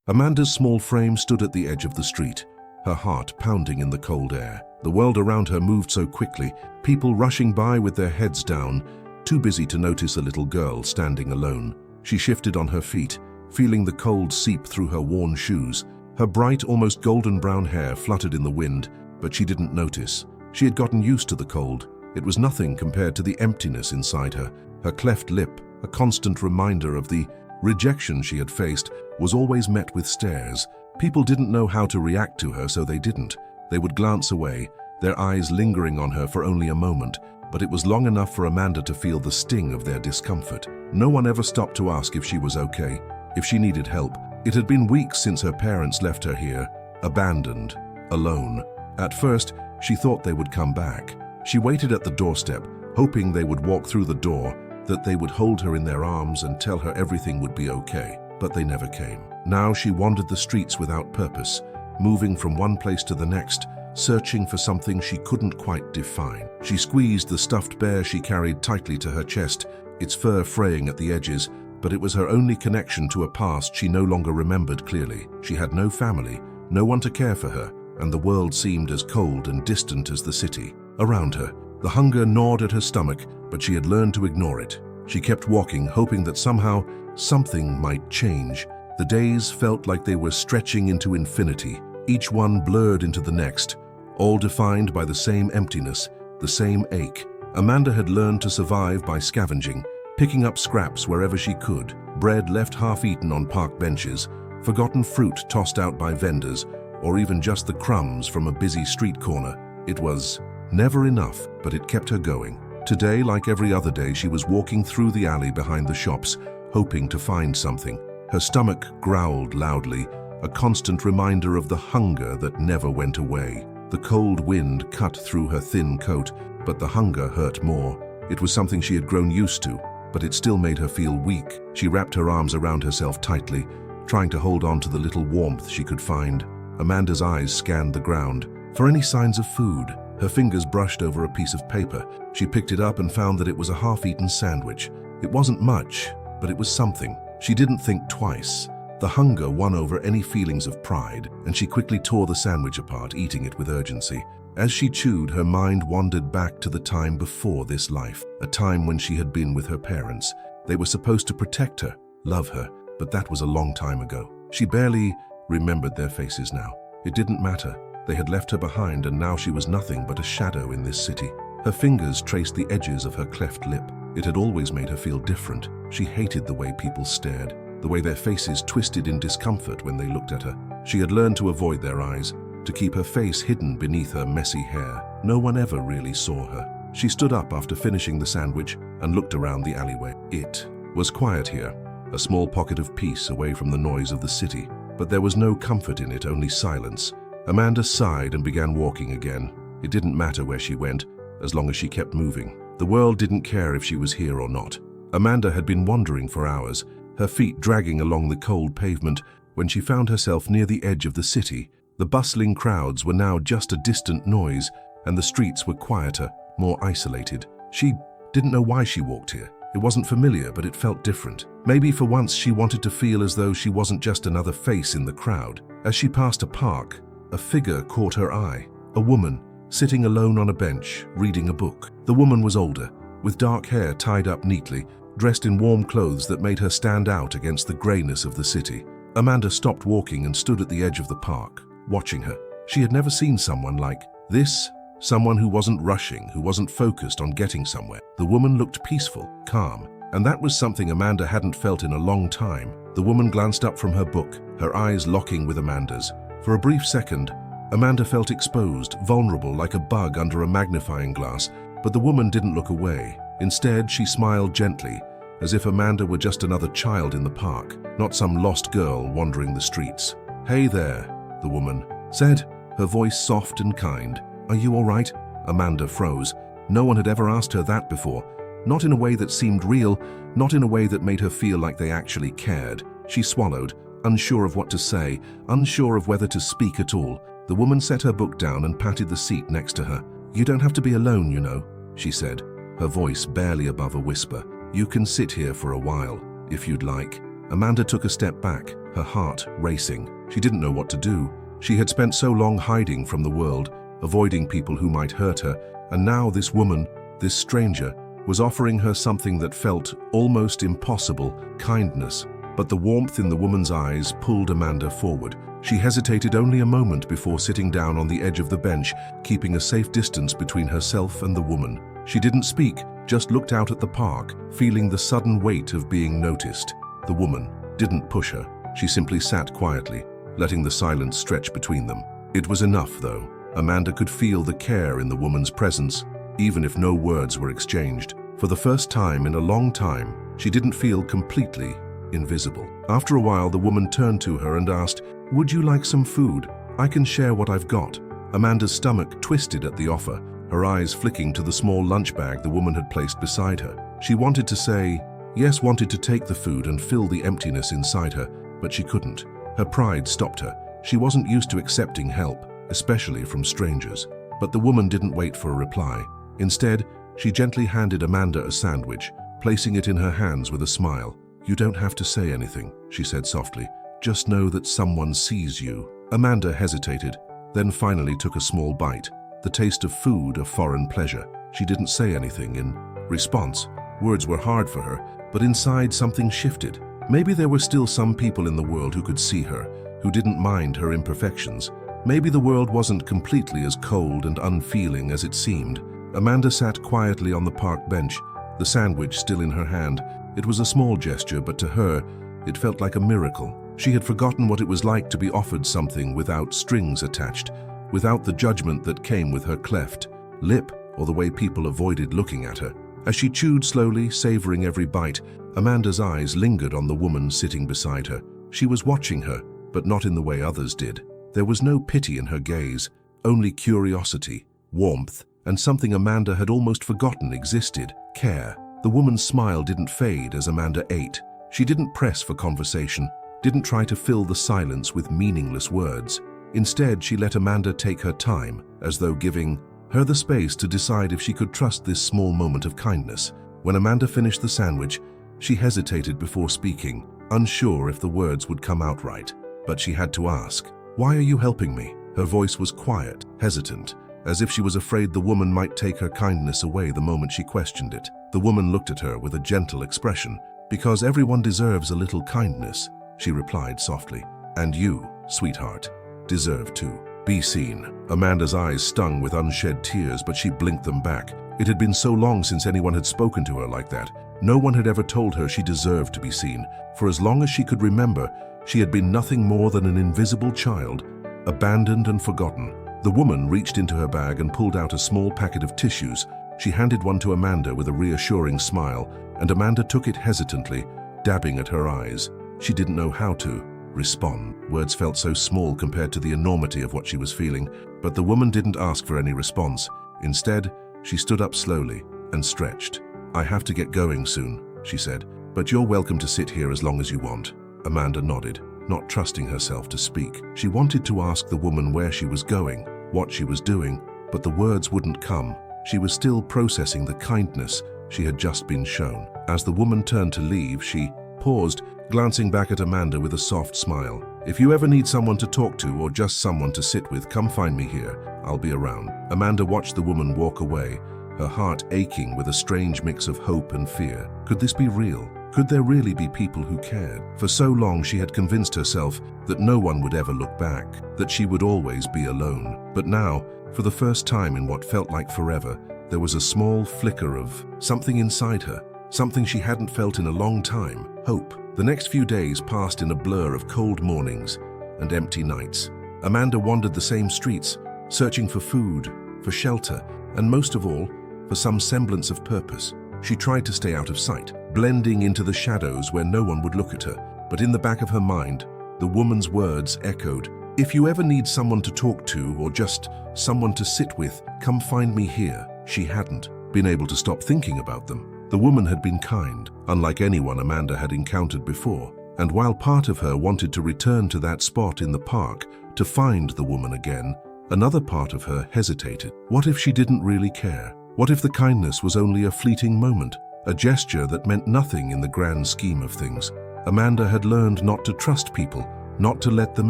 Amanda's small frame stood at the edge of the street, her heart pounding in the cold air. The world around her moved so quickly, people rushing by with their heads down, too busy to notice a little girl standing alone. She shifted on her feet, feeling the cold seep through her worn shoes. Her bright, almost golden brown hair fluttered in the wind, but she didn't notice. She had gotten used to the cold. It was nothing compared to the emptiness inside her. Her cleft lip, a constant reminder of the rejection she had faced, was always met with stares. People didn't know how to react to her, so they didn't. They would glance away, their eyes lingering on her for only a moment, but it was long enough for Amanda to feel the sting of their discomfort. No one ever stopped to ask if she was okay, if she needed help. It had been weeks since her parents left her here, abandoned, alone. At first, she thought they would come back. She waited at the doorstep, hoping they would walk through the door, that they would hold her in their arms and tell her everything would be okay. But they never came. Now she wandered the streets without purpose, moving from one place to the next, searching for something she couldn't quite define. She squeezed the stuffed bear she carried tightly to her chest, its fur fraying at the edges, but it was her only connection to a past she no longer remembered clearly. She had no family, no one to care for her, and the world seemed as cold and distant as the city. Around her, the hunger gnawed at her stomach, but she had learned to ignore it. She kept walking, hoping that somehow something might change. The days felt like they were stretching into infinity, each one blurred into the next, all defined by the same emptiness, the same ache. Amanda had learned to survive by scavenging, picking up scraps wherever she could, bread left half-eaten on park benches, forgotten fruit tossed out by vendors, or even just the crumbs from a busy street corner. It was never enough, but it kept her going. Today, like every other day, she was walking through the alley behind the shops, hoping to find something. Her stomach growled loudly, a constant reminder of the hunger that never went away. The cold wind cut through her thin coat, but the hunger hurt more. It was something she had grown used to, but it still made her feel weak. She wrapped her arms around herself tightly, trying to hold on to the little warmth she could find. Amanda's eyes scanned the ground for any signs of food. Her fingers brushed over a piece of paper. She picked it up and found that it was a half-eaten sandwich. It wasn't much, but it was something. She didn't think twice. The hunger won over any feelings of pride, and she quickly tore the sandwich apart, eating it with urgency. As she chewed, her mind wandered back to the time before this life, a time when she had been with her parents. They were supposed to protect her, love her, but that was a long time ago. She barely remembered their faces now. It didn't matter. They had left her behind, and now she was nothing but a shadow in this city. Her fingers traced the edges of her cleft lip. It had always made her feel different. She hated the way people stared, the way their faces twisted in discomfort when they looked at her. She had learned to avoid their eyes, to keep her face hidden beneath her messy hair. No one ever really saw her. She stood up after finishing the sandwich and looked around the alleyway. It was quiet here, a small pocket of peace away from the noise of the city. But there was no comfort in it, only silence. Amanda sighed and began walking again. It didn't matter where she went, as long as she kept moving. The world didn't care if she was here or not. Amanda had been wandering for hours, her feet dragging along the cold pavement, when she found herself near the edge of the city. The bustling crowds were now just a distant noise, and the streets were quieter, more isolated. She didn't know why she walked here. It wasn't familiar, but it felt different. Maybe for once she wanted to feel as though she wasn't just another face in the crowd. As she passed a park, a figure caught her eye. A woman, sitting alone on a bench, reading a book. The woman was older, with dark hair tied up neatly, dressed in warm clothes that made her stand out against the grayness of the city. Amanda stopped walking and stood at the edge of the park, watching her. She had never seen someone like this, someone who wasn't rushing, who wasn't focused on getting somewhere. The woman looked peaceful, calm, and that was something Amanda hadn't felt in a long time. The woman glanced up from her book, her eyes locking with Amanda's. For a brief second, Amanda felt exposed, vulnerable like a bug under a magnifying glass, but the woman didn't look away. Instead, she smiled gently, as if Amanda were just another child in the park, not some lost girl wandering the streets. "Hey there," the woman said, her voice soft and kind. "Are you all right?" Amanda froze. No one had ever asked her that before. Not in a way that seemed real, not in a way that made her feel like they actually cared. She swallowed, unsure of what to say, unsure of whether to speak at all. The woman set her book down and patted the seat next to her. "You don't have to be alone, you know," she said, her voice barely above a whisper. "You can sit here for a while, if you'd like." Amanda took a step back, her heart racing. She didn't know what to do. She had spent so long hiding from the world, avoiding people who might hurt her, and now this woman, this stranger, was offering her something that felt almost impossible, kindness. But the warmth in the woman's eyes pulled Amanda forward. She hesitated only a moment before sitting down on the edge of the bench, keeping a safe distance between herself and the woman. She didn't speak, just looked out at the park, feeling the sudden weight of being noticed. The woman didn't push her. She simply sat quietly, letting the silence stretch between them. It was enough, though. Amanda could feel the care in the woman's presence, even if no words were exchanged. For the first time in a long time, she didn't feel completely invisible. After a while, the woman turned to her and asked, "Would you like some food? I can share what I've got." Amanda's stomach twisted at the offer, her eyes flicking to the small lunch bag the woman had placed beside her. She wanted to say yes, wanted to take the food and fill the emptiness inside her, but she couldn't. Her pride stopped her. She wasn't used to accepting help, especially from strangers. But the woman didn't wait for a reply. Instead, she gently handed Amanda a sandwich, placing it in her hands with a smile. "You don't have to say anything," she said softly. "Just know that someone sees you." Amanda hesitated, then finally took a small bite, the taste of food a foreign pleasure. She didn't say anything in response. Words were hard for her, but inside something shifted. Maybe there were still some people in the world who could see her, who didn't mind her imperfections. Maybe the world wasn't completely as cold and unfeeling as it seemed. Amanda sat quietly on the park bench, the sandwich still in her hand. It was a small gesture, but to her, it felt like a miracle. She had forgotten what it was like to be offered something without strings attached, without the judgment that came with her cleft lip or the way people avoided looking at her. As she chewed slowly, savoring every bite, Amanda's eyes lingered on the woman sitting beside her. She was watching her, but not in the way others did. There was no pity in her gaze, only curiosity, warmth, and something Amanda had almost forgotten existed: care. The woman's smile didn't fade as Amanda ate. She didn't press for conversation, didn't try to fill the silence with meaningless words. Instead, she let Amanda take her time, as though giving her the space to decide if she could trust this small moment of kindness. When Amanda finished the sandwich, she hesitated before speaking, unsure if the words would come out right. But she had to ask, "Why are you helping me?" Her voice was quiet, hesitant, as if she was afraid the woman might take her kindness away the moment she questioned it. The woman looked at her with a gentle expression. "Because everyone deserves a little kindness," she replied softly. "And you, sweetheart, deserve to be seen." Amanda's eyes stung with unshed tears, but she blinked them back. It had been so long since anyone had spoken to her like that. No one had ever told her she deserved to be seen. For as long as she could remember, she had been nothing more than an invisible child, abandoned and forgotten. The woman reached into her bag and pulled out a small packet of tissues. She handed one to Amanda with a reassuring smile, and Amanda took it hesitantly, dabbing at her eyes. She didn't know how to respond. Words felt so small compared to the enormity of what she was feeling, but the woman didn't ask for any response. Instead, she stood up slowly and stretched. "I have to get going soon," she said, "but you're welcome to sit here as long as you want." Amanda nodded, not trusting herself to speak. She wanted to ask the woman where she was going, what she was doing, but the words wouldn't come. She was still processing the kindness she had just been shown. As the woman turned to leave, she paused, glancing back at Amanda with a soft smile. "If you ever need someone to talk to or just someone to sit with, come find me here. I'll be around." Amanda watched the woman walk away, her heart aching with a strange mix of hope and fear. Could this be real? Could there really be people who cared? For so long she had convinced herself that no one would ever look back, that she would always be alone. But now, for the first time in what felt like forever, there was a small flicker of something inside her, something she hadn't felt in a long time: hope. The next few days passed in a blur of cold mornings and empty nights. Amanda wandered the same streets, searching for food, for shelter, and most of all, for some semblance of purpose. She tried to stay out of sight, blending into the shadows where no one would look at her. But in the back of her mind, the woman's words echoed. "If you ever need someone to talk to or just someone to sit with, come find me here." She hadn't been able to stop thinking about them. The woman had been kind, unlike anyone Amanda had encountered before. And while part of her wanted to return to that spot in the park to find the woman again, another part of her hesitated. What if she didn't really care? What if the kindness was only a fleeting moment, a gesture that meant nothing in the grand scheme of things? Amanda had learned not to trust people, not to let them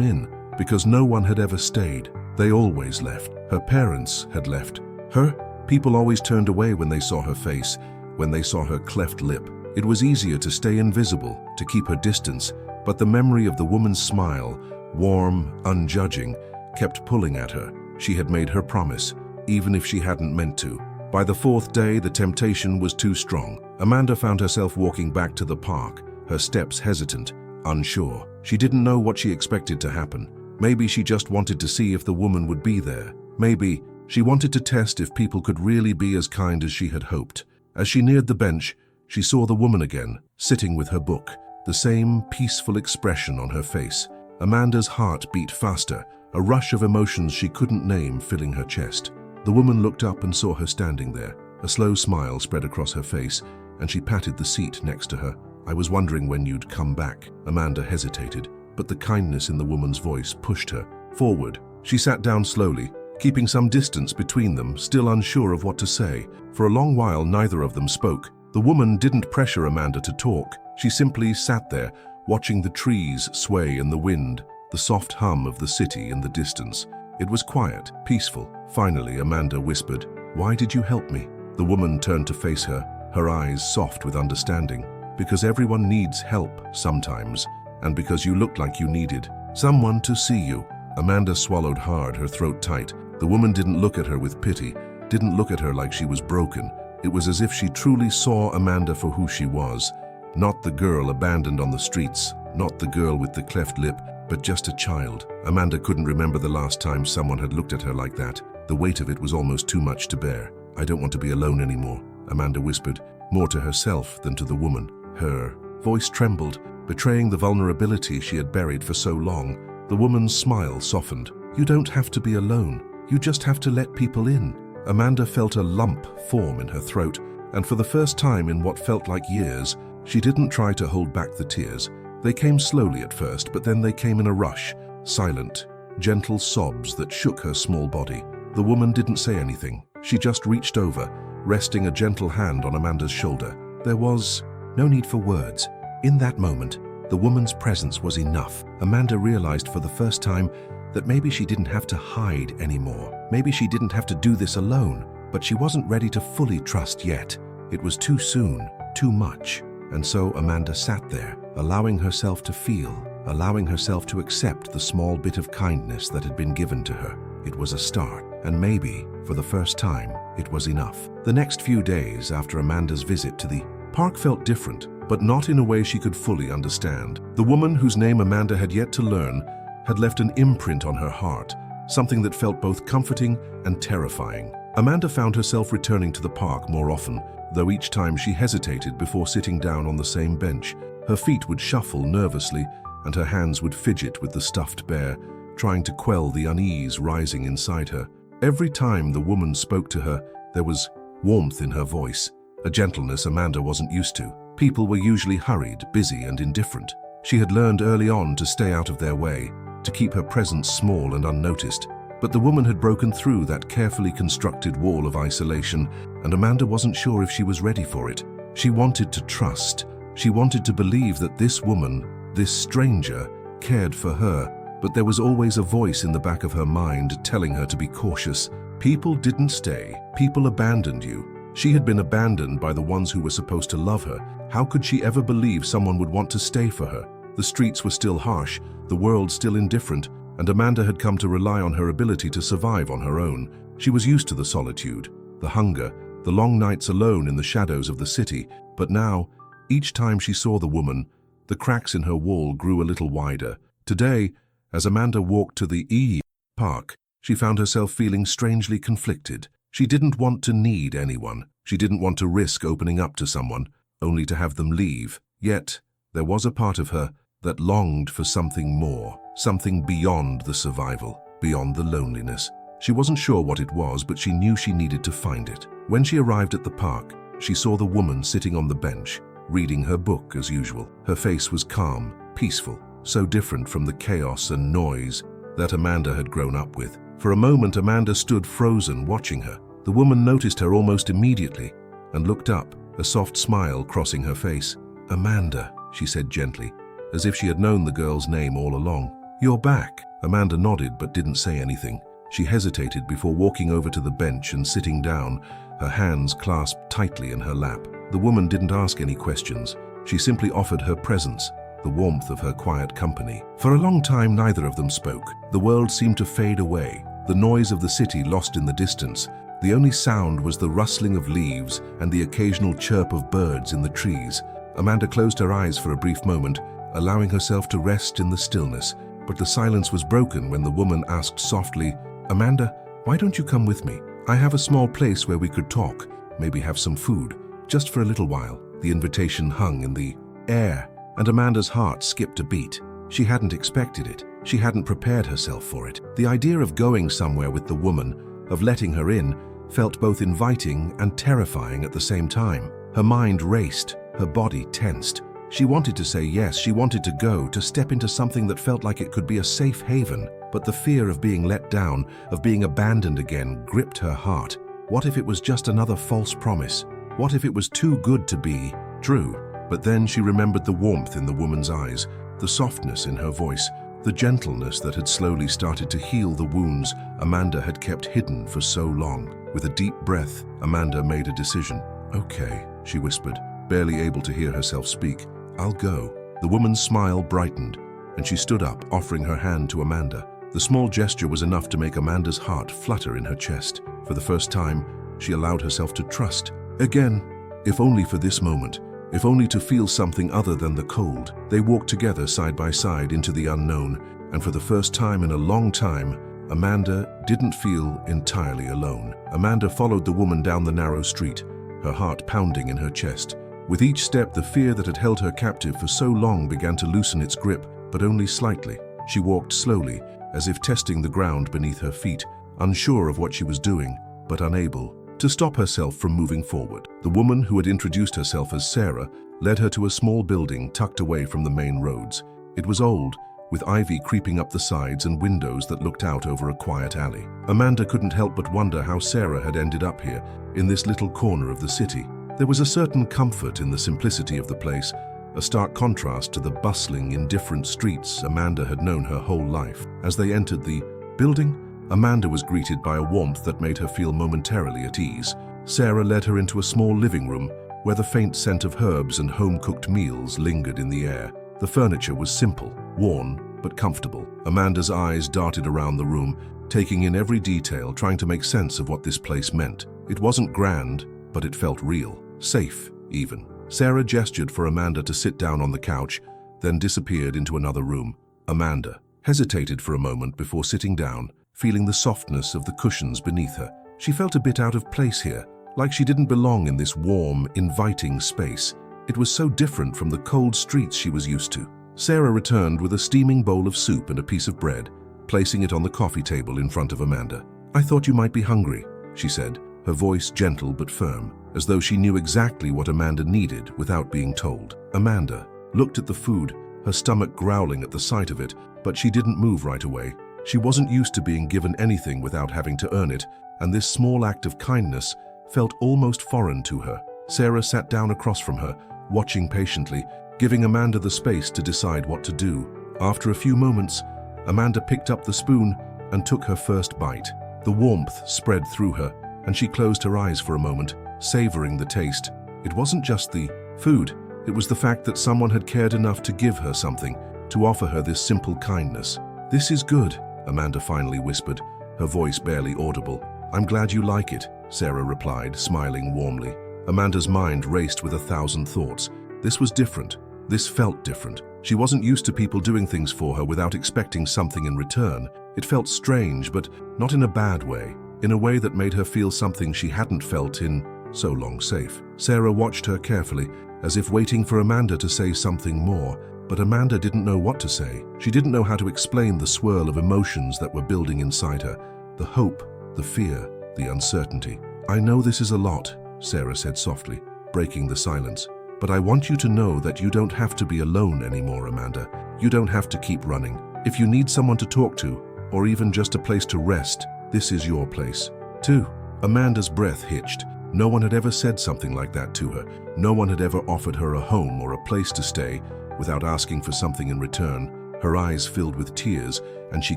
in, because no one had ever stayed. They always left. Her parents had left. Her people always turned away when they saw her face, when they saw her cleft lip. It was easier to stay invisible, to keep her distance, but the memory of the woman's smile, warm, unjudging, kept pulling at her. She had made her promise, even if she hadn't meant to. By the fourth day, the temptation was too strong. Amanda found herself walking back to the park, her steps hesitant, unsure. She didn't know what she expected to happen. Maybe she just wanted to see if the woman would be there. Maybe she wanted to test if people could really be as kind as she had hoped. As she neared the bench, she saw the woman again, sitting with her book, the same peaceful expression on her face. Amanda's heart beat faster, a rush of emotions she couldn't name filling her chest. The woman looked up and saw her standing there. A slow smile spread across her face, and she patted the seat next to her. "I was wondering when you'd come back." Amanda hesitated, but the kindness in the woman's voice pushed her forward. She sat down slowly, keeping some distance between them, still unsure of what to say. For a long while, neither of them spoke. The woman didn't pressure Amanda to talk. She simply sat there, watching the trees sway in the wind, the soft hum of the city in the distance. It was quiet, peaceful. Finally, Amanda whispered, "Why did you help me?" The woman turned to face her, her eyes soft with understanding. "Because everyone needs help sometimes, and because you looked like you needed someone to see you." Amanda swallowed hard, her throat tight. The woman didn't look at her with pity, didn't look at her like she was broken. It was as if she truly saw Amanda for who she was. Not the girl abandoned on the streets, not the girl with the cleft lip, but just a child. Amanda couldn't remember the last time someone had looked at her like that. The weight of it was almost too much to bear. "I don't want to be alone anymore," Amanda whispered, more to herself than to the woman. Her voice trembled, betraying the vulnerability she had buried for so long. The woman's smile softened. "You don't have to be alone. You just have to let people in." Amanda felt a lump form in her throat, and for the first time in what felt like years, she didn't try to hold back the tears. They came slowly at first, but then they came in a rush, silent, gentle sobs that shook her small body. The woman didn't say anything. She just reached over, resting a gentle hand on Amanda's shoulder. There was no need for words. In that moment, the woman's presence was enough. Amanda realized for the first time that maybe she didn't have to hide anymore. Maybe she didn't have to do this alone, but she wasn't ready to fully trust yet. It was too soon, too much. And so Amanda sat there, allowing herself to feel, allowing herself to accept the small bit of kindness that had been given to her. It was a start, and maybe, for the first time, it was enough. The next few days after Amanda's visit to the park felt different, but not in a way she could fully understand. The woman whose name Amanda had yet to learn had left an imprint on her heart, something that felt both comforting and terrifying. Amanda found herself returning to the park more often, though each time she hesitated before sitting down on the same bench. Her feet would shuffle nervously, and her hands would fidget with the stuffed bear, trying to quell the unease rising inside her. Every time the woman spoke to her, there was warmth in her voice, a gentleness Amanda wasn't used to. People were usually hurried, busy, and indifferent. She had learned early on to stay out of their way, to keep her presence small and unnoticed. But the woman had broken through that carefully constructed wall of isolation, and Amanda wasn't sure if she was ready for it. She wanted to trust. She wanted to believe that this woman, this stranger, cared for her, but there was always a voice in the back of her mind telling her to be cautious. People didn't stay. People abandoned you. She had been abandoned by the ones who were supposed to love her. How could she ever believe someone would want to stay for her? The streets were still harsh, the world still indifferent, and Amanda had come to rely on her ability to survive on her own. She was used to the solitude, the hunger, the long nights alone in the shadows of the city. But now, each time she saw the woman, the cracks in her wall grew a little wider. Today, as Amanda walked to the park, she found herself feeling strangely conflicted. She didn't want to need anyone. She didn't want to risk opening up to someone, only to have them leave. Yet, there was a part of her that longed for something more, something beyond the survival, beyond the loneliness. She wasn't sure what it was, but she knew she needed to find it. When she arrived at the park, she saw the woman sitting on the bench, reading her book as usual. Her face was calm, peaceful, so different from the chaos and noise that Amanda had grown up with. For a moment, Amanda stood frozen, watching her. The woman noticed her almost immediately and looked up, a soft smile crossing her face. "Amanda," she said gently, as if she had known the girl's name all along. "You're back." Amanda nodded but didn't say anything. She hesitated before walking over to the bench and sitting down, her hands clasped tightly in her lap. The woman didn't ask any questions. She simply offered her presence, the warmth of her quiet company. For a long time, neither of them spoke. The world seemed to fade away, the noise of the city lost in the distance. The only sound was the rustling of leaves and the occasional chirp of birds in the trees. Amanda closed her eyes for a brief moment, allowing herself to rest in the stillness. But the silence was broken when the woman asked softly, "Amanda, why don't you come with me? I have a small place where we could talk, maybe have some food, just for a little while." The invitation hung in the air, and Amanda's heart skipped a beat. She hadn't expected it. She hadn't prepared herself for it. The idea of going somewhere with the woman, of letting her in, felt both inviting and terrifying at the same time. Her mind raced, her body tensed. She wanted to say yes, she wanted to go, to step into something that felt like it could be a safe haven. But the fear of being let down, of being abandoned again, gripped her heart. What if it was just another false promise? What if it was too good to be true? But then she remembered the warmth in the woman's eyes, the softness in her voice, the gentleness that had slowly started to heal the wounds Amanda had kept hidden for so long. With a deep breath, Amanda made a decision. "Okay," she whispered, barely able to hear herself speak. "I'll go." The woman's smile brightened, and she stood up, offering her hand to Amanda. The small gesture was enough to make Amanda's heart flutter in her chest. For the first time, she allowed herself to trust. Again, if only for this moment, if only to feel something other than the cold. They walked together side by side into the unknown, and for the first time in a long time, Amanda didn't feel entirely alone. Amanda followed the woman down the narrow street, her heart pounding in her chest. With each step, the fear that had held her captive for so long began to loosen its grip, but only slightly. She walked slowly, as if testing the ground beneath her feet, unsure of what she was doing, but unable to stop herself from moving forward. The woman, who had introduced herself as Sarah, led her to a small building tucked away from the main roads. It was old, with ivy creeping up the sides and windows that looked out over a quiet alley. Amanda couldn't help but wonder how Sarah had ended up here, in this little corner of the city. There was a certain comfort in the simplicity of the place, a stark contrast to the bustling, indifferent streets Amanda had known her whole life. As they entered the building, Amanda was greeted by a warmth that made her feel momentarily at ease. Sarah led her into a small living room where the faint scent of herbs and home-cooked meals lingered in the air. The furniture was simple, worn, but comfortable. Amanda's eyes darted around the room, taking in every detail, trying to make sense of what this place meant. It wasn't grand, but it felt real, safe even. Sarah gestured for Amanda to sit down on the couch, then disappeared into another room. Amanda hesitated for a moment before sitting down, feeling the softness of the cushions beneath her. She felt a bit out of place here, like she didn't belong in this warm, inviting space. It was so different from the cold streets she was used to. Sarah returned with a steaming bowl of soup and a piece of bread, placing it on the coffee table in front of Amanda. "I thought you might be hungry," she said, her voice gentle but firm, as though she knew exactly what Amanda needed without being told. Amanda looked at the food, her stomach growling at the sight of it, but she didn't move right away. She wasn't used to being given anything without having to earn it, and this small act of kindness felt almost foreign to her. Sarah sat down across from her, watching patiently, giving Amanda the space to decide what to do. After a few moments, Amanda picked up the spoon and took her first bite. The warmth spread through her, and she closed her eyes for a moment, savoring the taste. It wasn't just the food, it was the fact that someone had cared enough to give her something, to offer her this simple kindness. "This is good," Amanda finally whispered, her voice barely audible. "I'm glad you like it," Sarah replied, smiling warmly. Amanda's mind raced with 1,000 thoughts. This was different. This felt different. She wasn't used to people doing things for her without expecting something in return. It felt strange, but not in a bad way, in a way that made her feel something she hadn't felt in so long. Safe. Sarah watched her carefully, as if waiting for Amanda to say something more, but Amanda didn't know what to say. She didn't know how to explain the swirl of emotions that were building inside her, the hope, the fear, the uncertainty. "I know this is a lot," Sarah said softly, breaking the silence. "But I want you to know that you don't have to be alone anymore, Amanda. You don't have to keep running. If you need someone to talk to, or even just a place to rest, this is your place, too." Amanda's breath hitched, No one had ever said something like that to her. No one had ever offered her a home or a place to stay without asking for something in return. Her eyes filled with tears, and she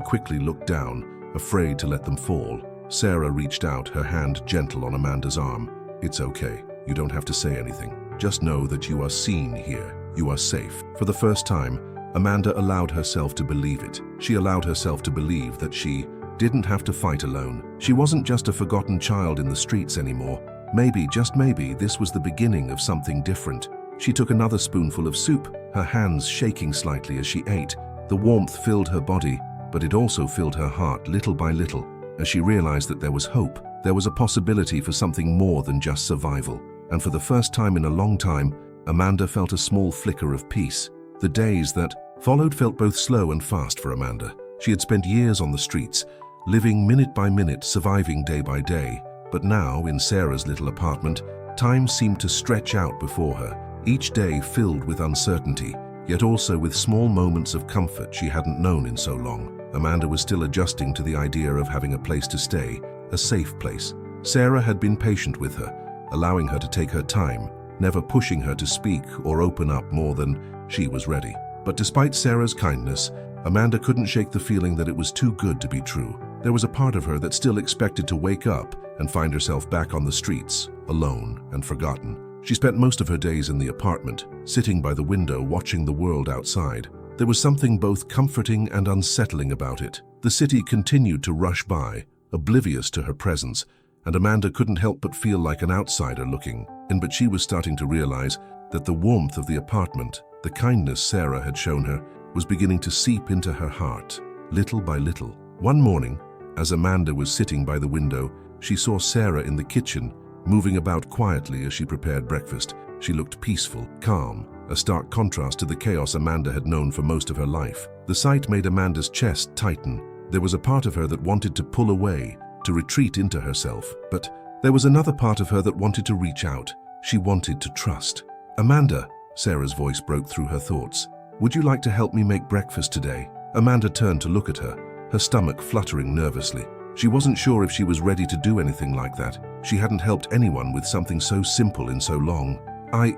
quickly looked down, afraid to let them fall. Sarah reached out, her hand gentle on Amanda's arm. "It's okay. You don't have to say anything. Just know that you are seen here. You are safe." For the first time, Amanda allowed herself to believe it. She allowed herself to believe that she didn't have to fight alone. She wasn't just a forgotten child in the streets anymore. Maybe, just maybe, this was the beginning of something different. She took another spoonful of soup, her hands shaking slightly as she ate. The warmth filled her body, but it also filled her heart little by little, as she realized that there was hope. There was a possibility for something more than just survival. And for the first time in a long time, Amanda felt a small flicker of peace. The days that followed felt both slow and fast for Amanda. She had spent years on the streets, living minute by minute, surviving day by day. But now, in Sarah's little apartment, time seemed to stretch out before her, each day filled with uncertainty, yet also with small moments of comfort she hadn't known in so long. Amanda was still adjusting to the idea of having a place to stay, a safe place. Sarah had been patient with her, allowing her to take her time, never pushing her to speak or open up more than she was ready. But despite Sarah's kindness, Amanda couldn't shake the feeling that it was too good to be true. There was a part of her that still expected to wake up and find herself back on the streets, alone and forgotten. She spent most of her days in the apartment, sitting by the window watching the world outside. There was something both comforting and unsettling about it. The city continued to rush by, oblivious to her presence, and Amanda couldn't help but feel like an outsider looking in. But she was starting to realize that the warmth of the apartment, the kindness Sarah had shown her, was beginning to seep into her heart, little by little. One morning, as Amanda was sitting by the window, she saw Sarah in the kitchen, moving about quietly as she prepared breakfast. She looked peaceful, calm, a stark contrast to the chaos Amanda had known for most of her life. The sight made Amanda's chest tighten. There was a part of her that wanted to pull away, to retreat into herself, but there was another part of her that wanted to reach out. She wanted to trust. "Amanda," Sarah's voice broke through her thoughts. "Would you like to help me make breakfast today?" Amanda turned to look at her, her stomach fluttering nervously. She wasn't sure if she was ready to do anything like that. She hadn't helped anyone with something so simple in so long. I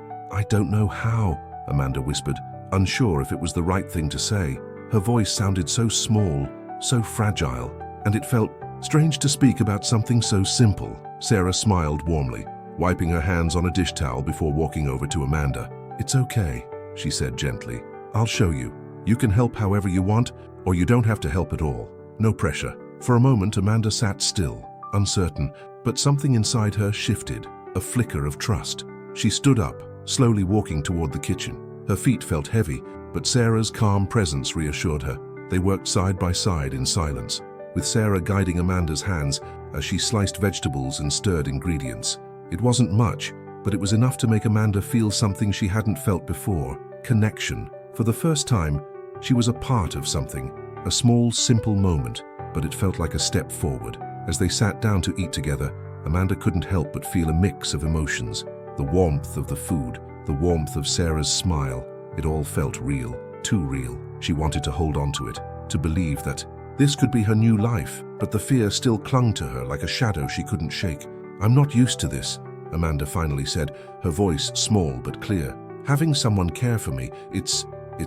don't know how," Amanda whispered, unsure if it was the right thing to say. Her voice sounded so small, so fragile, and it felt strange to speak about something so simple. Sarah smiled warmly, wiping her hands on a dish towel before walking over to Amanda. "It's okay," she said gently. "I'll show you. You can help however you want, or you don't have to help at all. No pressure." For a moment, Amanda sat still, uncertain, but something inside her shifted, a flicker of trust. She stood up, slowly walking toward the kitchen. Her feet felt heavy, but Sarah's calm presence reassured her. They worked side by side in silence, with Sarah guiding Amanda's hands as she sliced vegetables and stirred ingredients. It wasn't much, but it was enough to make Amanda feel something she hadn't felt before: connection. For the first time, she was a part of something, a small, simple moment, but it felt like a step forward. As they sat down to eat together, Amanda couldn't help but feel a mix of emotions. The warmth of the food, the warmth of Sarah's smile, it all felt real, too real. She wanted to hold on to it, to believe that this could be her new life, but the fear still clung to her like a shadow she couldn't shake. "I'm not used to this," Amanda finally said, her voice small but clear. "Having someone care for me, it's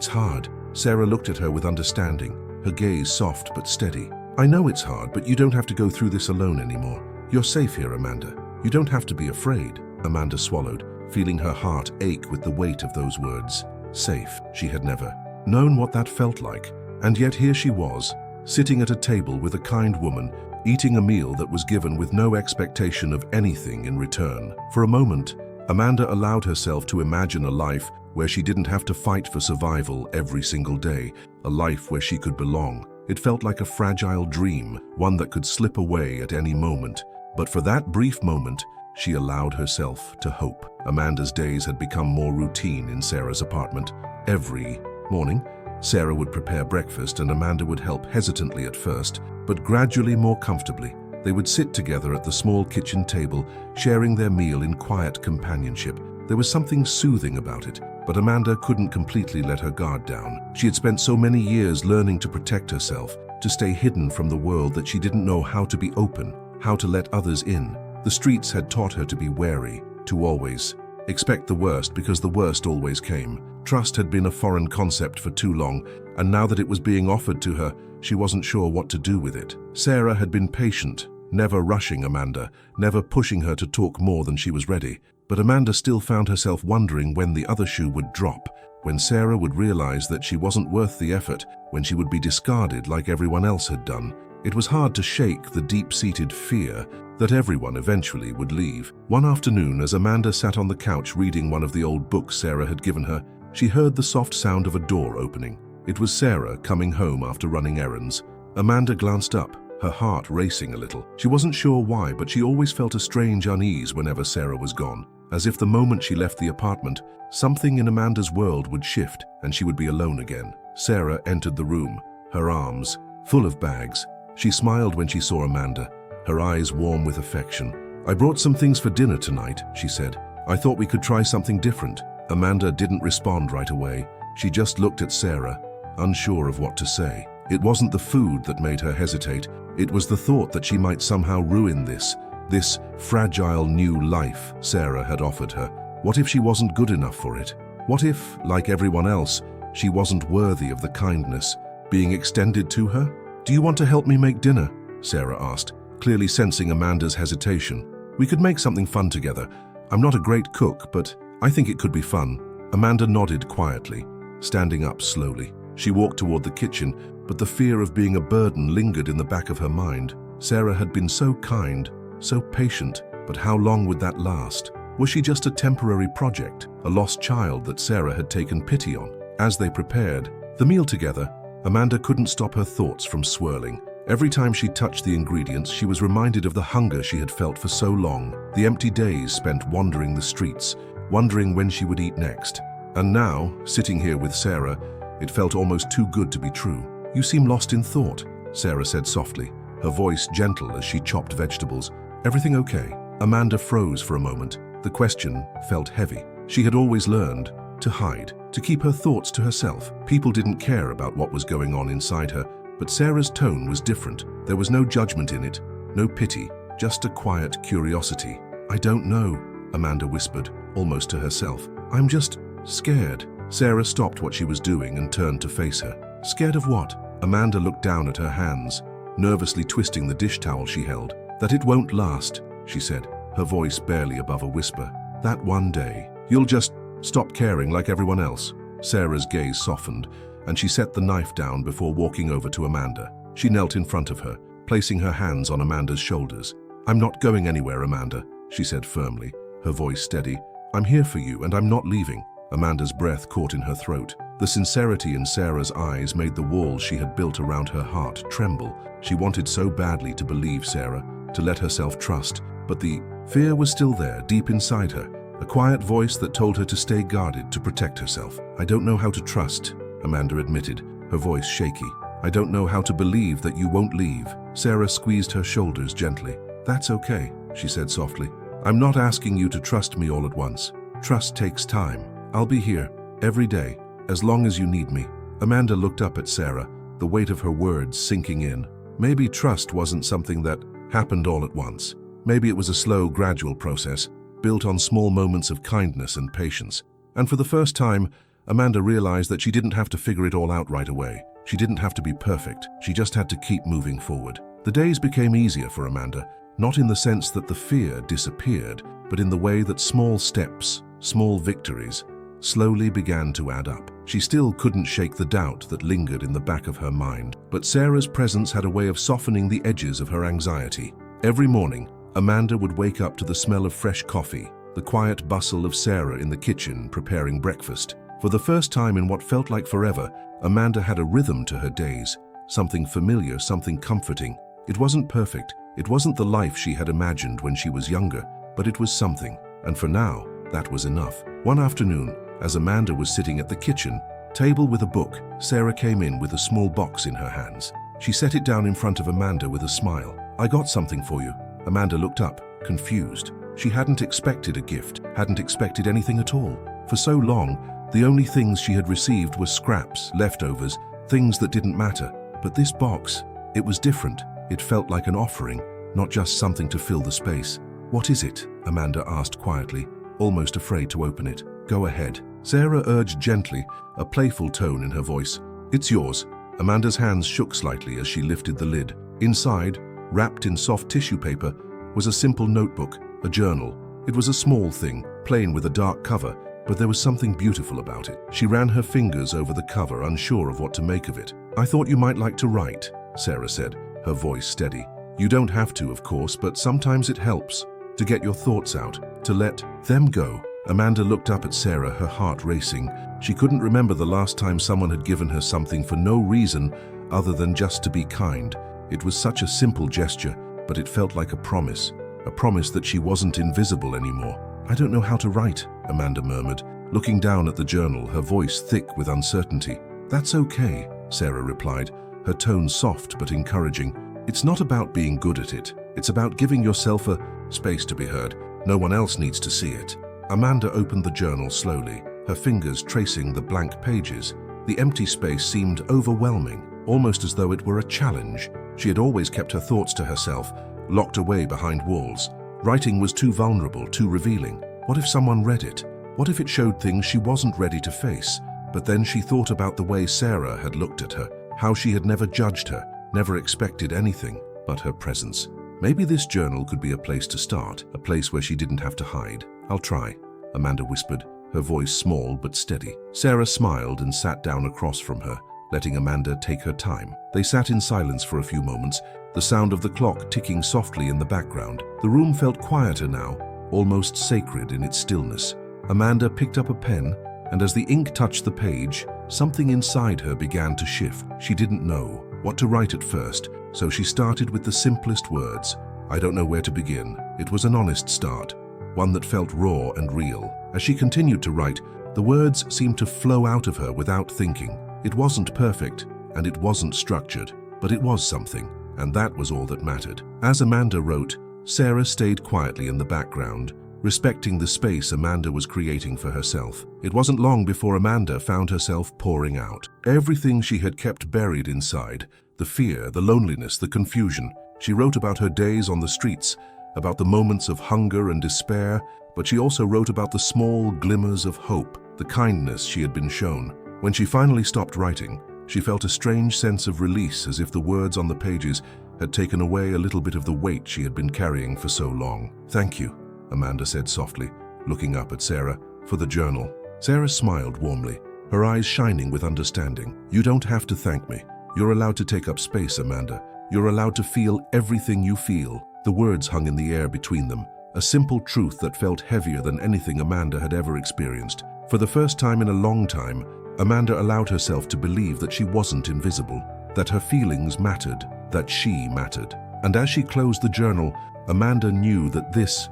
hard." Sarah looked at her with understanding, her gaze soft but steady. "I know it's hard, but you don't have to go through this alone anymore. You're safe here, Amanda. You don't have to be afraid." Amanda swallowed, feeling her heart ache with the weight of those words. Safe. She had never known what that felt like. And yet here she was, sitting at a table with a kind woman, eating a meal that was given with no expectation of anything in return. For a moment, Amanda allowed herself to imagine a life where she didn't have to fight for survival every single day, a life where she could belong. It felt like a fragile dream, one that could slip away at any moment. But for that brief moment, she allowed herself to hope. Amanda's days had become more routine in Sarah's apartment. Every morning, Sarah would prepare breakfast and Amanda would help, hesitantly at first, but gradually more comfortably. They would sit together at the small kitchen table, sharing their meal in quiet companionship. There was something soothing about it, but Amanda couldn't completely let her guard down. She had spent so many years learning to protect herself, to stay hidden from the world, that she didn't know how to be open, how to let others in. The streets had taught her to be wary, to always expect the worst because the worst always came. Trust had been a foreign concept for too long, and now that it was being offered to her, she wasn't sure what to do with it. Sarah had been patient, never rushing Amanda, never pushing her to talk more than she was ready. But Amanda still found herself wondering when the other shoe would drop, when Sarah would realize that she wasn't worth the effort, when she would be discarded like everyone else had done. It was hard to shake the deep-seated fear that everyone eventually would leave. One afternoon, as Amanda sat on the couch reading one of the old books Sarah had given her, she heard the soft sound of a door opening. It was Sarah coming home after running errands. Amanda glanced up, her heart racing a little. She wasn't sure why, but she always felt a strange unease whenever Sarah was gone, as if the moment she left the apartment, something in Amanda's world would shift and she would be alone again. Sarah entered the room, her arms full of bags. She smiled when she saw Amanda, her eyes warm with affection. "I brought some things for dinner tonight," she said. "I thought we could try something different." Amanda didn't respond right away. She just looked at Sarah, unsure of what to say. It wasn't the food that made her hesitate. It was the thought that she might somehow ruin this fragile new life Sarah had offered her. What if she wasn't good enough for it? What if, like everyone else, she wasn't worthy of the kindness being extended to her? "Do you want to help me make dinner?" Sarah asked, clearly sensing Amanda's hesitation. "We could make something fun together. I'm not a great cook, but I think it could be fun." Amanda nodded quietly, standing up slowly. She walked toward the kitchen, but the fear of being a burden lingered in the back of her mind. Sarah had been so kind, so patient, but how long would that last? Was she just a temporary project, a lost child that Sarah had taken pity on? As they prepared the meal together, Amanda couldn't stop her thoughts from swirling. Every time she touched the ingredients, she was reminded of the hunger she had felt for so long, the empty days spent wandering the streets, wondering when she would eat next. And now, sitting here with Sarah, it felt almost too good to be true. "You seem lost in thought," Sarah said softly, her voice gentle as she chopped vegetables. "Everything okay?" Amanda froze for a moment. The question felt heavy. She had always learned to hide, to keep her thoughts to herself. People didn't care about what was going on inside her, but Sarah's tone was different. There was no judgment in it, no pity, just a quiet curiosity. "I don't know," Amanda whispered, almost to herself. "I'm just scared." Sarah stopped what she was doing and turned to face her. "Scared of what?" Amanda looked down at her hands, nervously twisting the dish towel she held. "That it won't last," she said, her voice barely above a whisper. "That one day, you'll just stop caring like everyone else." Sarah's gaze softened, and she set the knife down before walking over to Amanda. She knelt in front of her, placing her hands on Amanda's shoulders. "I'm not going anywhere, Amanda," she said firmly, her voice steady. "I'm here for you, and I'm not leaving." Amanda's breath caught in her throat. The sincerity in Sarah's eyes made the walls she had built around her heart tremble. She wanted so badly to believe Sarah, to let herself trust, but the fear was still there, deep inside her, a quiet voice that told her to stay guarded, to protect herself. "I don't know how to trust," Amanda admitted, her voice shaky. "I don't know how to believe that you won't leave." Sarah squeezed her shoulders gently. "That's okay," she said softly. "I'm not asking you to trust me all at once. Trust takes time. I'll be here, every day, as long as you need me." Amanda looked up at Sarah, the weight of her words sinking in. Maybe trust wasn't something that happened all at once. Maybe it was a slow, gradual process, built on small moments of kindness and patience. And for the first time, Amanda realized that she didn't have to figure it all out right away. She didn't have to be perfect. She just had to keep moving forward. The days became easier for Amanda, not in the sense that the fear disappeared, but in the way that small steps, small victories, slowly began to add up. She still couldn't shake the doubt that lingered in the back of her mind, but Sarah's presence had a way of softening the edges of her anxiety. Every morning, Amanda would wake up to the smell of fresh coffee, the quiet bustle of Sarah in the kitchen preparing breakfast. For the first time in what felt like forever, Amanda had a rhythm to her days, something familiar, something comforting. It wasn't perfect, it wasn't the life she had imagined when she was younger, but it was something, and for now, that was enough. One afternoon, as Amanda was sitting at the kitchen table with a book, Sarah came in with a small box in her hands. She set it down in front of Amanda with a smile. "I got something for you." Amanda looked up, confused. She hadn't expected a gift, hadn't expected anything at all. For so long, the only things she had received were scraps, leftovers, things that didn't matter. But this box, it was different. It felt like an offering, not just something to fill the space. "What is it?" Amanda asked quietly, almost afraid to open it. "Go ahead," Sarah urged gently, a playful tone in her voice. "It's yours." Amanda's hands shook slightly as she lifted the lid. Inside, wrapped in soft tissue paper, was a simple notebook, a journal. It was a small thing, plain with a dark cover, but there was something beautiful about it. She ran her fingers over the cover, unsure of what to make of it. "I thought you might like to write," Sarah said, her voice steady. "You don't have to, of course, but sometimes it helps to get your thoughts out, to let them go." Amanda looked up at Sarah, her heart racing. She couldn't remember the last time someone had given her something for no reason other than just to be kind. It was such a simple gesture, but it felt like a promise that she wasn't invisible anymore. "I don't know how to write," Amanda murmured, looking down at the journal, her voice thick with uncertainty. "That's okay," Sarah replied, her tone soft but encouraging. "It's not about being good at it. It's about giving yourself a space to be heard. No one else needs to see it." Amanda opened the journal slowly, her fingers tracing the blank pages. The empty space seemed overwhelming, almost as though it were a challenge. She had always kept her thoughts to herself, locked away behind walls. Writing was too vulnerable, too revealing. What if someone read it? What if it showed things she wasn't ready to face? But then she thought about the way Sarah had looked at her, how she had never judged her, never expected anything but her presence. Maybe this journal could be a place to start, a place where she didn't have to hide. "I'll try," Amanda whispered, her voice small but steady. Sarah smiled and sat down across from her, letting Amanda take her time. They sat in silence for a few moments, the sound of the clock ticking softly in the background. The room felt quieter now, almost sacred in its stillness. Amanda picked up a pen, and as the ink touched the page, something inside her began to shift. She didn't know what to write at first, so she started with the simplest words. "I don't know where to begin." It was an honest start, one that felt raw and real. As she continued to write, the words seemed to flow out of her without thinking. It wasn't perfect, and it wasn't structured, but it was something, and that was all that mattered. As Amanda wrote, Sarah stayed quietly in the background, respecting the space Amanda was creating for herself. It wasn't long before Amanda found herself pouring out everything she had kept buried inside, the fear, the loneliness, the confusion. She wrote about her days on the streets, about the moments of hunger and despair, but she also wrote about the small glimmers of hope, the kindness she had been shown. When she finally stopped writing, she felt a strange sense of release, as if the words on the pages had taken away a little bit of the weight she had been carrying for so long. "Thank you," Amanda said softly, looking up at Sarah, "for the journal." Sarah smiled warmly, her eyes shining with understanding. "You don't have to thank me. You're allowed to take up space, Amanda. You're allowed to feel everything you feel." The words hung in the air between them, a simple truth that felt heavier than anything Amanda had ever experienced. For the first time in a long time, Amanda allowed herself to believe that she wasn't invisible, that her feelings mattered, that she mattered. And as she closed the journal, Amanda knew that this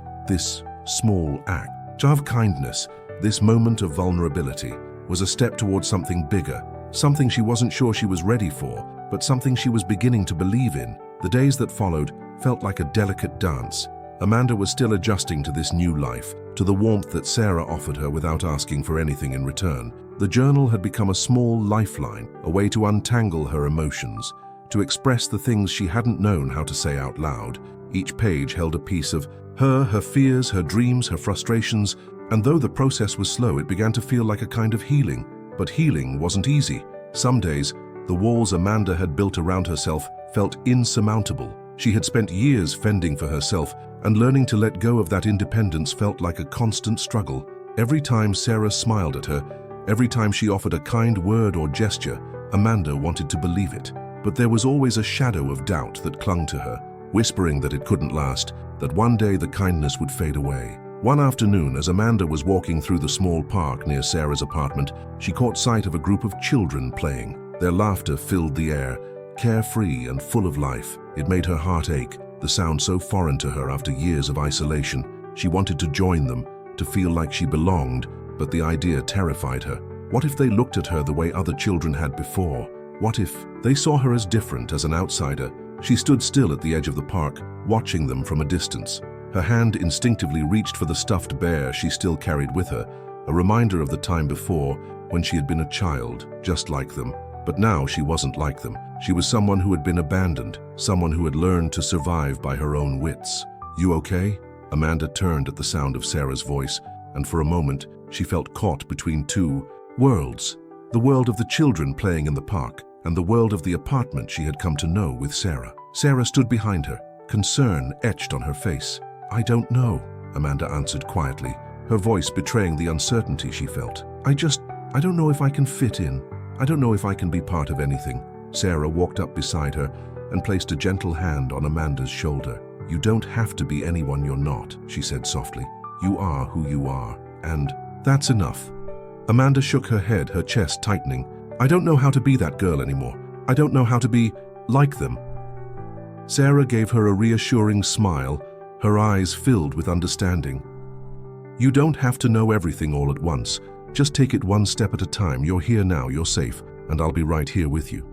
small act of kindness, this moment of vulnerability, was a step towards something bigger, something she wasn't sure she was ready for, but something she was beginning to believe in. The days that followed felt like a delicate dance. Amanda was still adjusting to this new life, to the warmth that Sarah offered her without asking for anything in return. The journal had become a small lifeline, a way to untangle her emotions, to express the things she hadn't known how to say out loud. Each page held a piece of her fears, her dreams, her frustrations, and though the process was slow, it began to feel like a kind of healing. But healing wasn't easy. Some days, the walls Amanda had built around herself felt insurmountable. She had spent years fending for herself, and learning to let go of that independence felt like a constant struggle. Every time Sarah smiled at her, every time she offered a kind word or gesture, Amanda wanted to believe it. But there was always a shadow of doubt that clung to her, whispering that it couldn't last, that one day the kindness would fade away. One afternoon, as Amanda was walking through the small park near Sarah's apartment, she caught sight of a group of children playing. Their laughter filled the air, carefree and full of life. It made her heart ache, the sound so foreign to her after years of isolation. She wanted to join them, to feel like she belonged, but the idea terrified her. What if they looked at her the way other children had before? What if they saw her as different, as an outsider? She stood still at the edge of the park, watching them from a distance. Her hand instinctively reached for the stuffed bear she still carried with her, a reminder of the time before, when she had been a child, just like them. But now she wasn't like them. She was someone who had been abandoned, someone who had learned to survive by her own wits. "You okay?" Amanda turned at the sound of Sarah's voice, and for a moment, she felt caught between two worlds. The world of the children playing in the park, and the world of the apartment she had come to know with Sarah. Sarah stood behind her, concern etched on her face. "I don't know," Amanda answered quietly, her voice betraying the uncertainty she felt. I don't know if I can fit in. I don't know if I can be part of anything." Sarah walked up beside her and placed a gentle hand on Amanda's shoulder. "You don't have to be anyone you're not," she said softly. "You are who you are, and that's enough." Amanda shook her head, her chest tightening. "I don't know how to be that girl anymore. I don't know how to be like them." Sarah gave her a reassuring smile, her eyes filled with understanding. "You don't have to know everything all at once. Just take it one step at a time. You're here now, you're safe, and I'll be right here with you."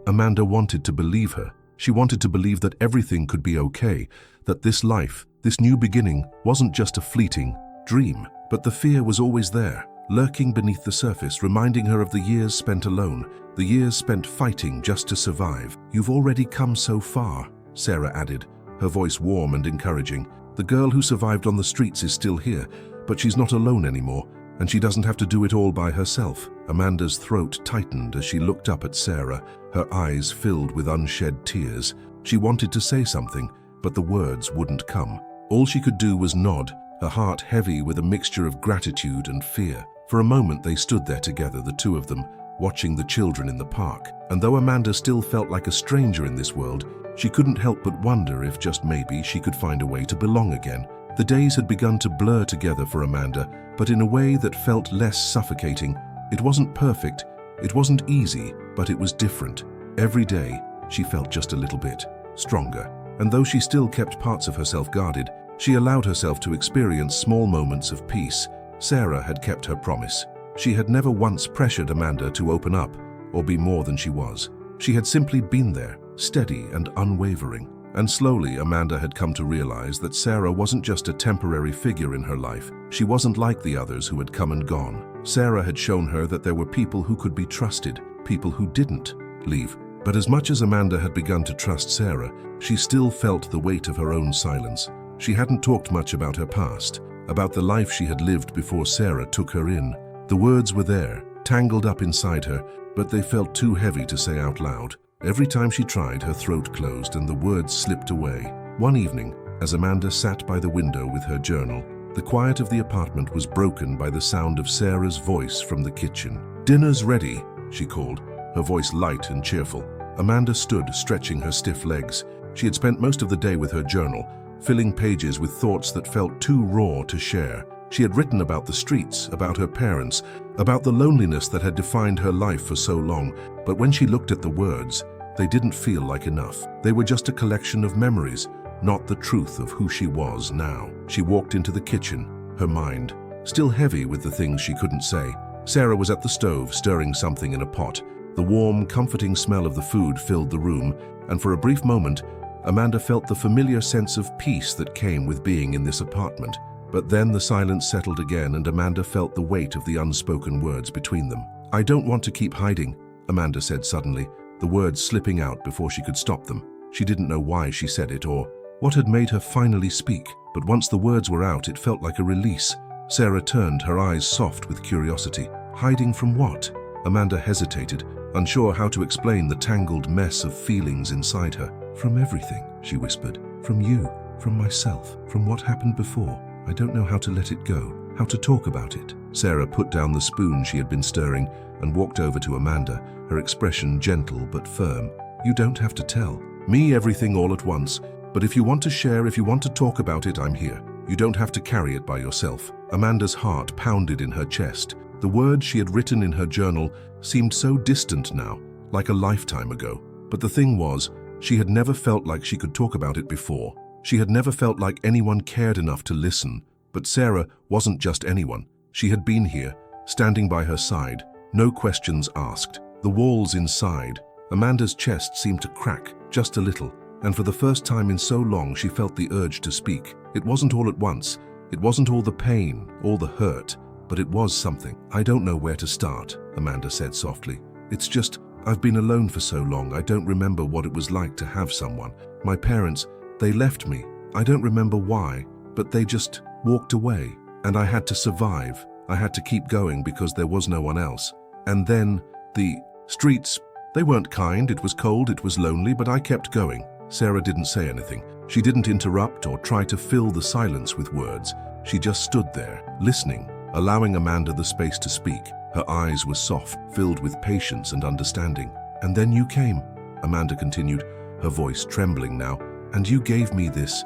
Amanda wanted to believe her. She wanted to believe that everything could be okay, that this life, this new beginning, wasn't just a fleeting dream. But the fear was always there, lurking beneath the surface, reminding her of the years spent alone, the years spent fighting just to survive. "You've already come so far," Sarah added, her voice warm and encouraging. "The girl who survived on the streets is still here, but she's not alone anymore, and she doesn't have to do it all by herself." Amanda's throat tightened as she looked up at Sarah, her eyes filled with unshed tears. She wanted to say something, but the words wouldn't come. All she could do was nod, her heart heavy with a mixture of gratitude and fear. For a moment they stood there together, the two of them, watching the children in the park. And though Amanda still felt like a stranger in this world, she couldn't help but wonder if just maybe she could find a way to belong again. The days had begun to blur together for Amanda, but in a way that felt less suffocating. It wasn't perfect, it wasn't easy, but it was different. Every day, she felt just a little bit stronger. And though she still kept parts of herself guarded, she allowed herself to experience small moments of peace. Sarah had kept her promise. She had never once pressured Amanda to open up or be more than she was. She had simply been there, steady and unwavering. And slowly, Amanda had come to realize that Sarah wasn't just a temporary figure in her life. She wasn't like the others who had come and gone. Sarah had shown her that there were people who could be trusted, people who didn't leave. But as much as Amanda had begun to trust Sarah, she still felt the weight of her own silence. She hadn't talked much about her past, about the life she had lived before Sarah took her in. The words were there, tangled up inside her, but they felt too heavy to say out loud. Every time she tried, her throat closed and the words slipped away. One evening, as Amanda sat by the window with her journal, the quiet of the apartment was broken by the sound of Sarah's voice from the kitchen. "Dinner's ready," she called, her voice light and cheerful. Amanda stood, stretching her stiff legs. She had spent most of the day with her journal, filling pages with thoughts that felt too raw to share. She had written about the streets, about her parents, about the loneliness that had defined her life for so long, but when she looked at the words, they didn't feel like enough. They were just a collection of memories, not the truth of who she was now. She walked into the kitchen, her mind still heavy with the things she couldn't say. Sarah was at the stove, stirring something in a pot. The warm, comforting smell of the food filled the room, and for a brief moment, Amanda felt the familiar sense of peace that came with being in this apartment. But then the silence settled again, and Amanda felt the weight of the unspoken words between them. "I don't want to keep hiding," Amanda said suddenly, the words slipping out before she could stop them. She didn't know why she said it or what had made her finally speak, but once the words were out, it felt like a release. Sarah turned, her eyes soft with curiosity. "Hiding from what?" Amanda hesitated, unsure how to explain the tangled mess of feelings inside her. "From everything," she whispered. "From you, from myself, from what happened before. I don't know how to let it go, how to talk about it." Sarah put down the spoon she had been stirring and walked over to Amanda, her expression gentle but firm. "You don't have to tell me everything all at once, but if you want to share, if you want to talk about it, I'm here. You don't have to carry it by yourself." Amanda's heart pounded in her chest. The words she had written in her journal seemed so distant now, like a lifetime ago. But the thing was, she had never felt like she could talk about it before. She had never felt like anyone cared enough to listen. But Sarah wasn't just anyone. She had been here, standing by her side, no questions asked. The walls inside, Amanda's chest seemed to crack, just a little, and for the first time in so long she felt the urge to speak. It wasn't all at once. It wasn't all the pain, all the hurt, but it was something. "I don't know where to start," Amanda said softly. "It's just, I've been alone for so long. I don't remember what it was like to have someone. My parents, they left me. I don't remember why. but they just walked away. And I had to survive. I had to keep going because there was no one else. And then the streets, they weren't kind, it was cold, it was lonely, but I kept going. Sarah didn't say anything. She didn't interrupt or try to fill the silence with words. She just stood there, listening, allowing Amanda the space to speak. Her eyes were soft, filled with patience and understanding. And then you came, Amanda continued, her voice trembling now. And you gave me this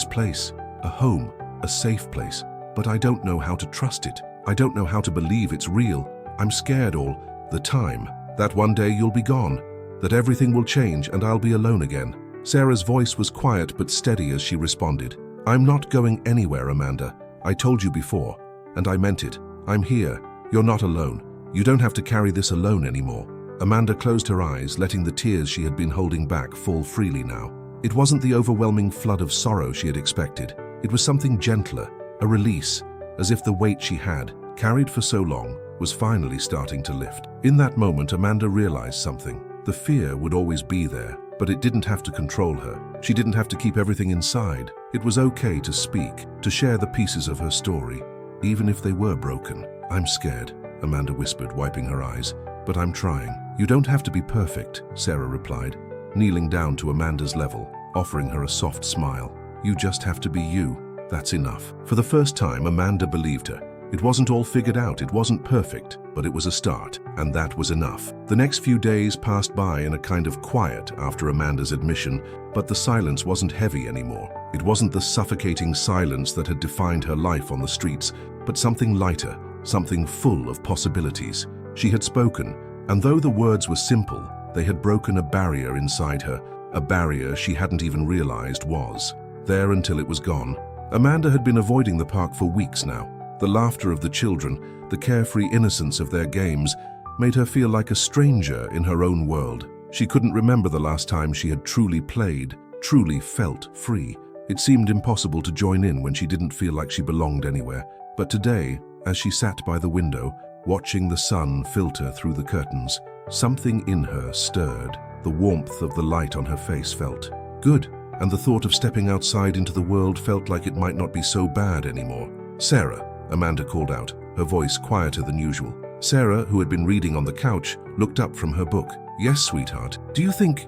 place, a home, a safe place. But I don't know how to trust it. I don't know how to believe it's real. I'm scared all the time that one day you'll be gone, that everything will change and I'll be alone again. Sarah's voice was quiet but steady as she responded. I'm not going anywhere, Amanda. I told you before, and I meant it. I'm here. You're not alone. You don't have to carry this alone anymore. Amanda closed her eyes, letting the tears she had been holding back fall freely now. It wasn't the overwhelming flood of sorrow she had expected. It was something gentler, a release, as if the weight she had, carried for so long, was finally starting to lift. In that moment, Amanda realized something. The fear would always be there, but it didn't have to control her. She didn't have to keep everything inside. It was okay to speak, to share the pieces of her story, even if they were broken. I'm scared, Amanda whispered, wiping her eyes, but I'm trying. You don't have to be perfect, Sarah replied, kneeling down to Amanda's level, offering her a soft smile. You just have to be you. That's enough. For the first time, Amanda believed her. It wasn't all figured out, it wasn't perfect, but it was a start, and that was enough. The next few days passed by in a kind of quiet after Amanda's admission, but the silence wasn't heavy anymore. It wasn't the suffocating silence that had defined her life on the streets, but something lighter, something full of possibilities. She had spoken, and though the words were simple, they had broken a barrier inside her, a barrier she hadn't even realized was there until it was gone. Amanda had been avoiding the park for weeks now. The laughter of the children, the carefree innocence of their games, made her feel like a stranger in her own world. She couldn't remember the last time she had truly played, truly felt free. It seemed impossible to join in when she didn't feel like she belonged anywhere. But today, as she sat by the window, watching the sun filter through the curtains, something in her stirred. The warmth of the light on her face felt good, and the thought of stepping outside into the world felt like it might not be so bad anymore. Sarah, Amanda called out, her voice quieter than usual. Sarah, who had been reading on the couch, looked up from her book. Yes, sweetheart. Do you think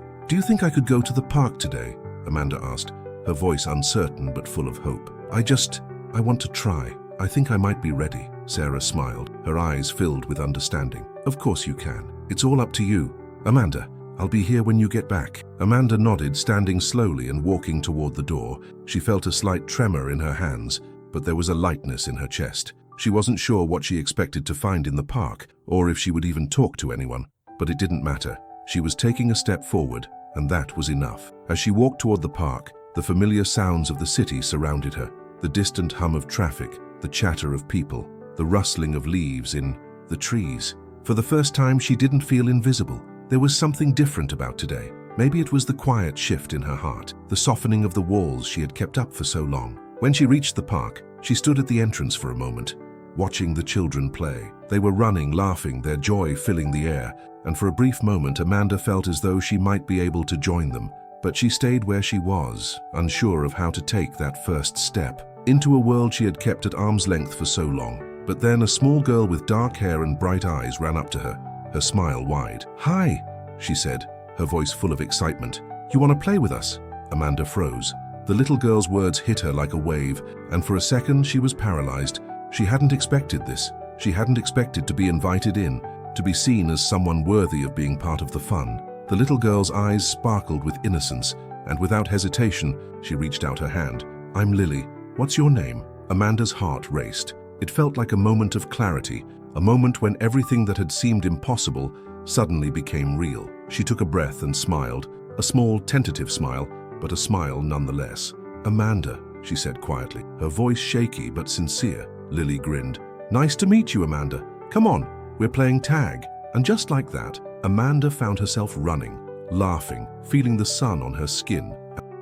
I could go to the park today? Amanda asked, her voice uncertain but full of hope. I want to try. I think I might be ready. Sarah smiled, her eyes filled with understanding. Of course you can. It's all up to you. Amanda, I'll be here when you get back. Amanda nodded, standing slowly and walking toward the door. She felt a slight tremor in her hands, but there was a lightness in her chest. She wasn't sure what she expected to find in the park, or if she would even talk to anyone, but it didn't matter. She was taking a step forward, and that was enough. As she walked toward the park, the familiar sounds of the city surrounded her, the distant hum of traffic, the chatter of people, the rustling of leaves in the trees. For the first time, she didn't feel invisible. There was something different about today. Maybe it was the quiet shift in her heart, the softening of the walls she had kept up for so long. When she reached the park, she stood at the entrance for a moment, watching the children play. They were running, laughing, their joy filling the air, and for a brief moment Amanda felt as though she might be able to join them. But she stayed where she was, unsure of how to take that first step into a world she had kept at arm's length for so long. But then a small girl with dark hair and bright eyes ran up to her smile wide. "Hi," she said, her voice full of excitement. "You want to play with us?" Amanda froze. The little girl's words hit her like a wave, and for a second she was paralyzed. She hadn't expected this. She hadn't expected to be invited in, to be seen as someone worthy of being part of the fun. The little girl's eyes sparkled with innocence, and without hesitation, she reached out her hand. "I'm Lily. What's your name?" Amanda's heart raced. It felt like a moment of clarity, a moment when everything that had seemed impossible suddenly became real. She took a breath and smiled, a small, tentative smile, but a smile nonetheless. "Amanda," she said quietly, her voice shaky but sincere. Lily grinned. "Nice to meet you, Amanda. Come on, we're playing tag." And just like that, Amanda found herself running, laughing, feeling the sun on her skin.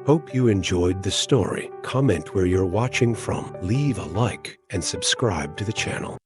Hope you enjoyed the story. Comment where you're watching from, leave a like, and subscribe to the channel.